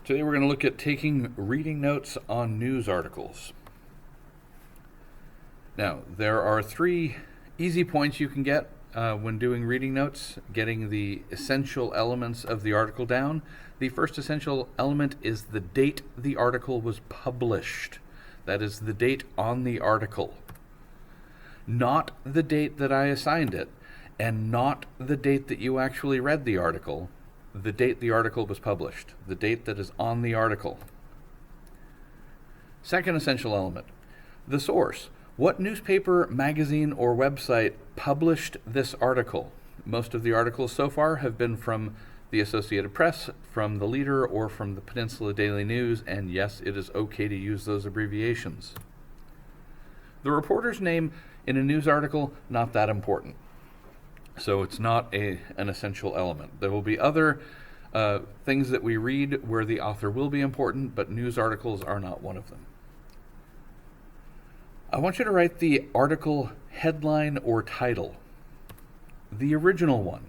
Today we're going to look at taking reading notes on news articles. Now, there are 3 easy points you can get when doing reading notes, getting the essential elements of the article down. The first essential element is the date the article was published. That is the date on the article. Not the date that I assigned it, and not the date that you actually read the article. The date the article was published, the date that is on the article. Second essential element, the source. What newspaper, magazine, or website published this article? Most of the articles so far have been from the Associated Press, from the Leader, or from the Peninsula Daily News, and yes, it is okay to use those abbreviations. The reporter's name in a news article, not that important. So it's not an essential element. There will be other things that we read where the author will be important, but news articles are not one of them. I want you to write the article headline or title, the original one,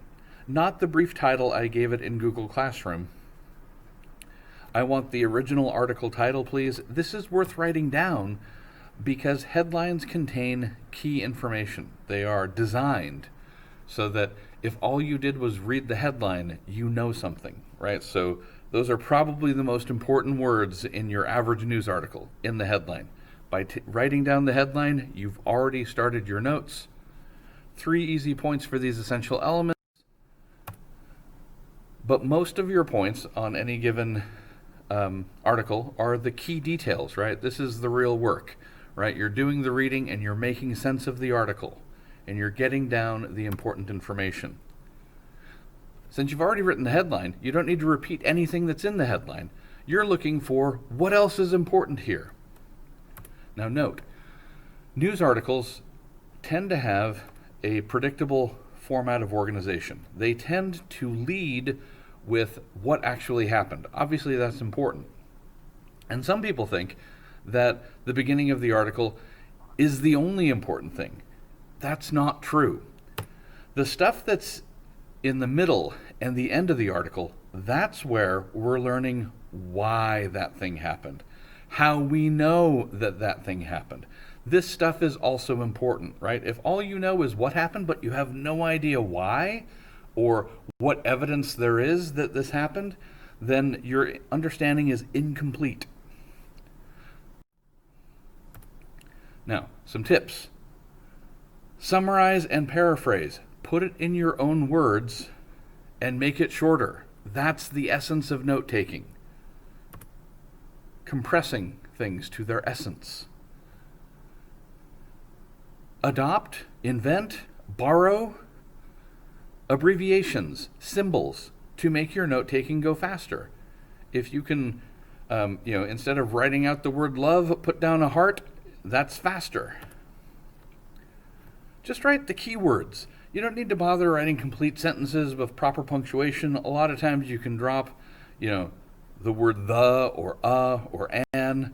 not the brief title I gave it in Google Classroom. I want the original article title, please. This is worth writing down because headlines contain key information. They are designed so that if all you did was read the headline, you know something, right? So those are probably the most important words in your average news article, in the headline. By writing down the headline, you've already started your notes. 3 easy points for these essential elements. But most of your points on any given article are the key details, right? This is the real work, right? You're doing the reading and you're making sense of the article, and you're getting down the important information. Since you've already written the headline, you don't need to repeat anything that's in the headline. You're looking for what else is important here. Now note, news articles tend to have a predictable format of organization. They tend to lead with what actually happened. Obviously that's important. And some people think that the beginning of the article is the only important thing. That's not true. The stuff that's in the middle and the end of the article, that's where we're learning why that thing happened, how we know that that thing happened. This stuff is also important, right? If all you know is what happened, but you have no idea why or what evidence there is that this happened, then your understanding is incomplete. Now, some tips. Summarize and paraphrase. Put it in your own words and make it shorter. That's the essence of note-taking. Compressing things to their essence. Adopt, invent, borrow abbreviations, symbols to make your note-taking go faster. If you can, instead of writing out the word love, put down a heart, that's faster. Just write the keywords. You don't need to bother writing complete sentences with proper punctuation. A lot of times you can drop, the word the or or an.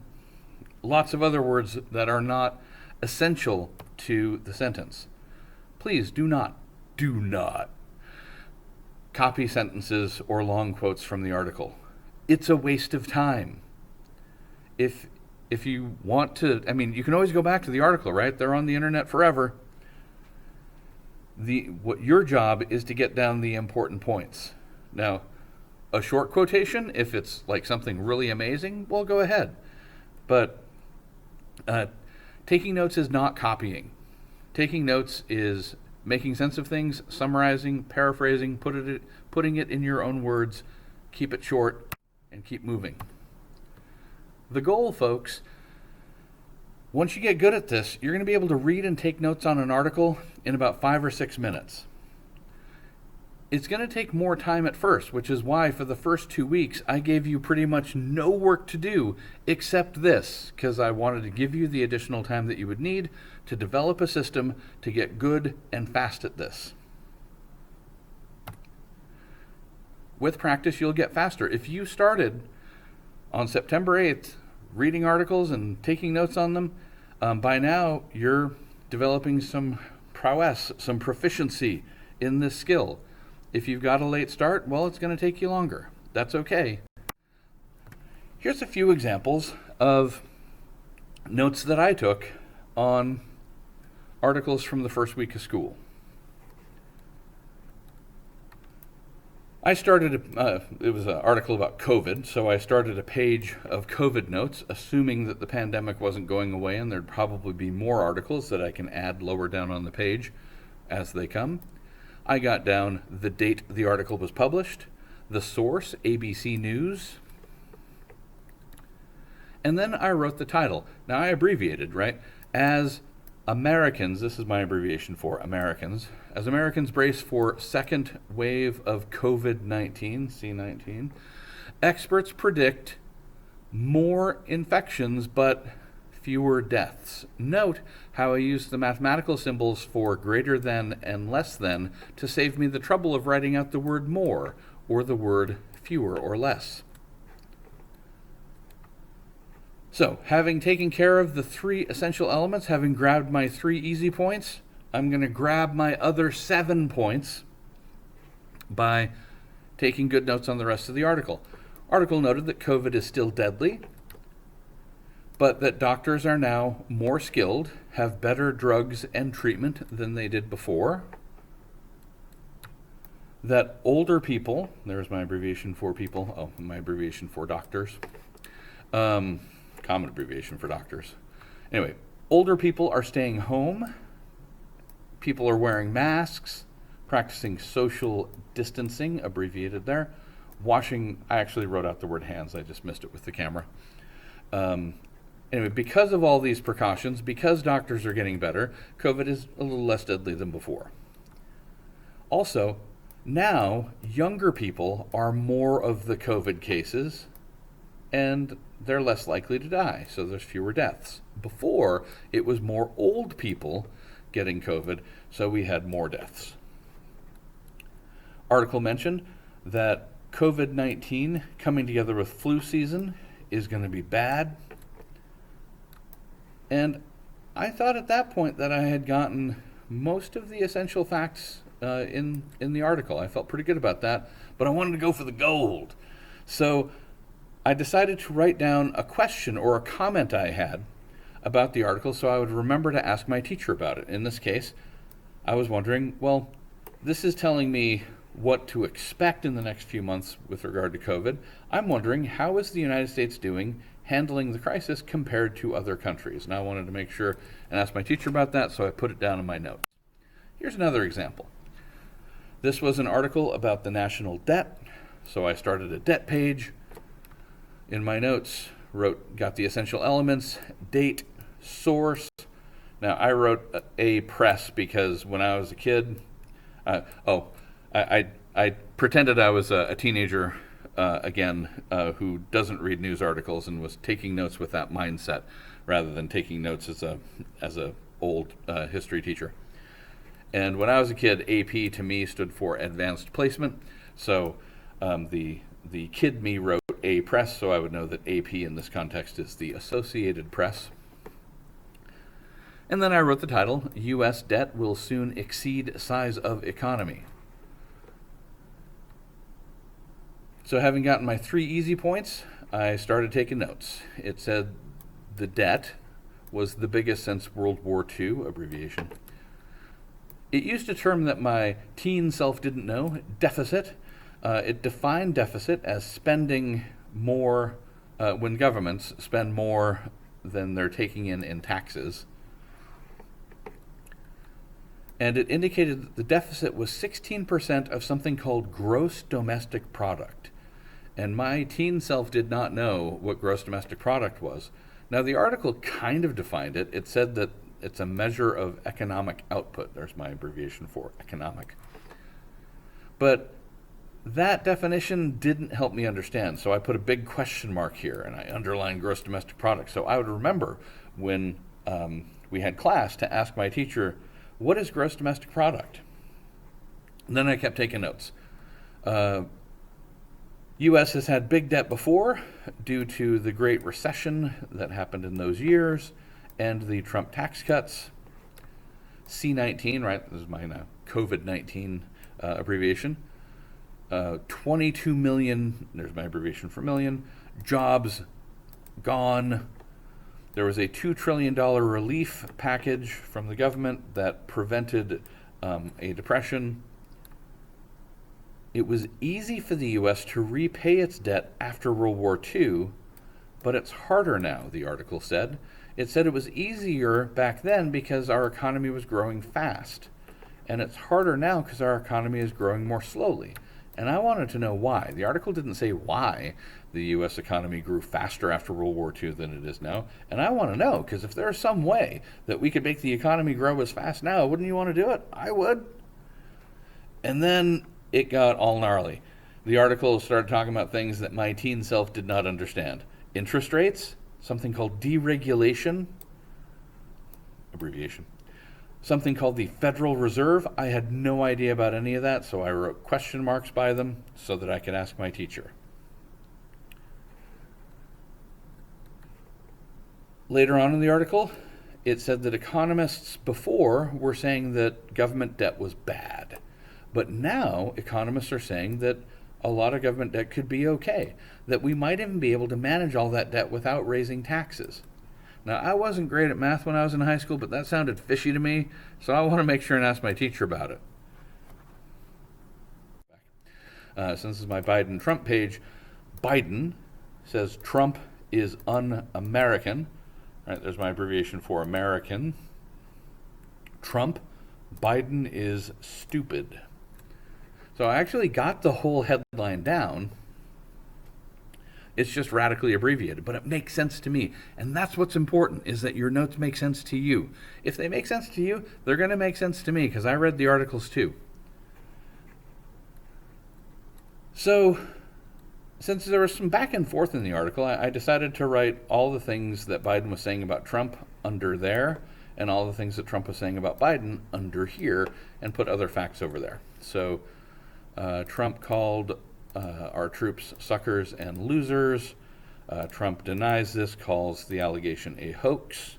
Lots of other words that are not essential to the sentence. Please do not copy sentences or long quotes from the article. It's a waste of time. If you want to, you can always go back to the article, right? They're on the internet forever. What your job is to get down the important points. Now, a short quotation, if it's like something really amazing, well, go ahead. But taking notes is not copying. Taking notes is making sense of things, summarizing, paraphrasing, putting it in your own words, keep it short, and keep moving. The goal, folks, once you get good at this, you're going to be able to read and take notes on an article in about 5 or 6 minutes. It's going to take more time at first, which is why for the first 2 weeks, I gave you pretty much no work to do except this, because I wanted to give you the additional time that you would need to develop a system to get good and fast at this. With practice, you'll get faster. If you started on September 8th reading articles and taking notes on them, by now you're developing some prowess, some proficiency in this skill. If you've got a late start, well, it's going to take you longer. That's okay. Here's a few examples of notes that I took on articles from the first week of school. I started, it was an article about COVID, so I started a page of COVID notes, assuming that the pandemic wasn't going away and there'd probably be more articles that I can add lower down on the page as they come. I got down the date the article was published, the source, ABC News, and then I wrote the title. Now I abbreviated, right? As Americans, this is my abbreviation for Americans, as Americans brace for second wave of COVID-19, C19, experts predict more infections but fewer deaths. Note how I used the mathematical symbols for greater than and less than to save me the trouble of writing out the word more or the word fewer or less. So, having taken care of the 3 essential elements, having grabbed my 3 easy points, I'm going to grab my other 7 points by taking good notes on the rest of the article. Article noted that COVID is still deadly, but that doctors are now more skilled, have better drugs and treatment than they did before, that older people, there's my abbreviation for people, my abbreviation for doctors, common abbreviation for doctors. Anyway, older people are staying home, people are wearing masks, practicing social distancing, abbreviated there, washing, I actually wrote out the word hands, I just missed it with the camera. Anyway, because of all these precautions, because doctors are getting better, COVID is a little less deadly than before. Also, now younger people are more of the COVID cases, and they're less likely to die, so there's fewer deaths. Before, it was more old people getting COVID, so we had more deaths. Article mentioned that COVID-19 coming together with flu season is going to be bad. And I thought at that point that I had gotten most of the essential facts in the article. I felt pretty good about that, but I wanted to go for the gold. So I decided to write down a question or a comment I had about the article so I would remember to ask my teacher about it. In this case, I was wondering, well, this is telling me what to expect in the next few months with regard to COVID. I'm wondering, how is the United States doing handling the crisis compared to other countries? And I wanted to make sure and ask my teacher about that, so I put it down in my notes. Here's another example. This was an article about the national debt, so I started a debt page. In my notes, got the essential elements, date, source. Now, I wrote a press because when I was a kid, I pretended I was a teenager who doesn't read news articles and was taking notes with that mindset rather than taking notes as a old history teacher. And when I was a kid, AP to me stood for advanced placement. So the kid me wrote A Press, so I would know that AP in this context is the Associated Press. And then I wrote the title, U.S. Debt Will Soon Exceed Size of Economy. So having gotten my 3 easy points, I started taking notes. It said the debt was the biggest since World War II, abbreviation. It used a term that my teen self didn't know, deficit. It defined deficit as spending more, when governments spend more than they're taking in taxes. And it indicated that the deficit was 16% of something called gross domestic product. And my teen self did not know what gross domestic product was. Now, the article kind of defined it. It said that it's a measure of economic output. There's my abbreviation for economic. But that definition didn't help me understand, so I put a big question mark here, and I underlined gross domestic product. So I would remember when we had class to ask my teacher, what is gross domestic product? And then I kept taking notes. U.S. has had big debt before due to the Great Recession that happened in those years and the Trump tax cuts. C19, right, this is my COVID-19 abbreviation. 22 million, there's my abbreviation for million, jobs gone. There was a $2 trillion relief package from the government that prevented a depression. It was easy for the U.S. to repay its debt after World War II, but it's harder now, the article said. It said it was easier back then because our economy was growing fast. And it's harder now because our economy is growing more slowly. And I wanted to know why. The article didn't say why the U.S. economy grew faster after World War II than it is now. And I want to know, because if there's some way that we could make the economy grow as fast now, wouldn't you want to do it? I would. And then it got all gnarly. The article started talking about things that my teen self did not understand. Interest rates, something called deregulation, abbreviation, something called the Federal Reserve. I had no idea about any of that, so I wrote question marks by them so that I could ask my teacher. Later on in the article, it said that economists before were saying that government debt was bad. But now economists are saying that a lot of government debt could be okay, that we might even be able to manage all that debt without raising taxes. Now, I wasn't great at math when I was in high school, but that sounded fishy to me, so I want to make sure and ask my teacher about it. Since this is my Biden-Trump page, Biden says Trump is un-American. All right, there's my abbreviation for American. Trump, Biden is stupid. So I actually got the whole headline down. It's just radically abbreviated, but it makes sense to me. And that's what's important, is that your notes make sense to you. If they make sense to you, they're going to make sense to me, because I read the articles too. So, since there was some back and forth in the article, I decided to write all the things that Biden was saying about Trump under there, and all the things that Trump was saying about Biden under here, and put other facts over there. So, Trump called our troops suckers and losers. Trump denies this, calls the allegation a hoax.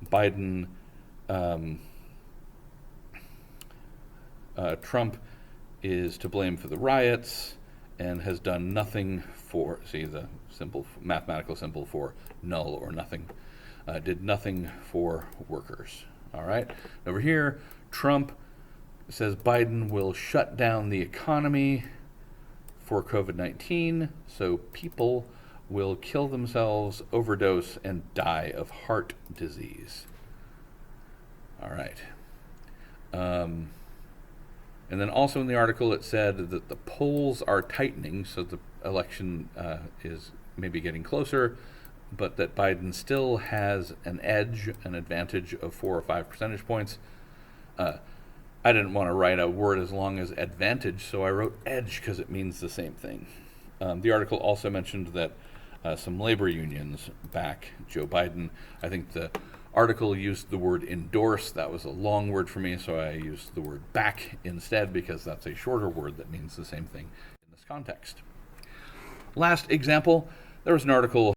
Biden, Trump is to blame for the riots and has done nothing for, see the simple mathematical symbol for null or nothing, did nothing for workers. All right, over here, Trump says Biden will shut down the economy for COVID-19, so people will kill themselves, overdose, and die of heart disease. All right. And then also in the article it said that the polls are tightening, so the election is maybe getting closer, but that Biden still has an edge, an advantage of 4 or 5 percentage points. I didn't want to write a word as long as advantage, so I wrote edge because it means the same thing. The article also mentioned that some labor unions back Joe Biden. I think the article used the word endorse. That was a long word for me, so I used the word back instead because that's a shorter word that means the same thing in this context. Last example, there was an article